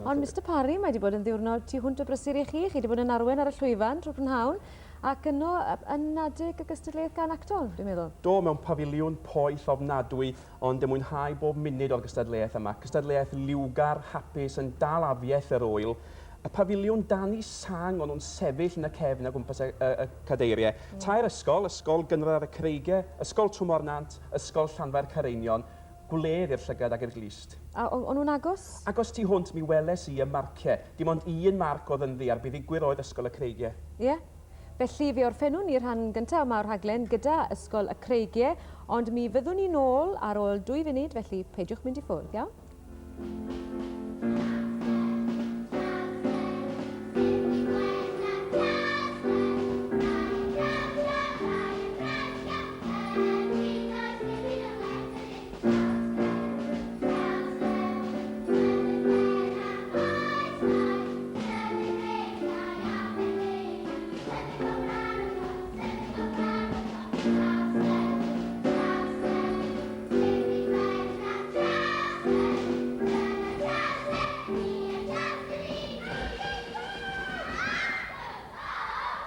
Ond Mr Parry, mae wedi bod yn ddiwrnod tu hwnt o brysur i chi. Chi wedi bod yn arwen ar y llwyfan trwy prynhawn ac yno yn nadig y Cystadleuaeth Cân Actol, dwi'n meddwl. Do, mewn pafiliwn poeth ofnadwy, ond ym mwynhau bob munud o'r gystadleuaeth yma. Cystadleuaeth liwgar, hapus, yn dal afiaeth yr wyl. Y pafiliwn dan i sang o'n nhw'n sefyll yn y cefn o gwmpas y cadeiriau. Tair ysgol, Ysgol Gynradd y Creigiau, Ysgol Twm Nant, Ysgol Llanfair Caereinion, gwledd i'r llygad ac i'r glist. A o'n nhw'n agos? Agos tu hwnt mi weles i y marciau. Dim ond un marc oedd yn ddi ar buddigwyr oedd Ysgol y Creigiau. Ie. Felly fe orffennwn ni'r rhan gyntaf yma o'r rhaglen gyda Ysgol y Creigiau, ond mi fyddwn ni nôl ar ôl 2 funud, felly peidiwch mynd i ffwrdd, iawn?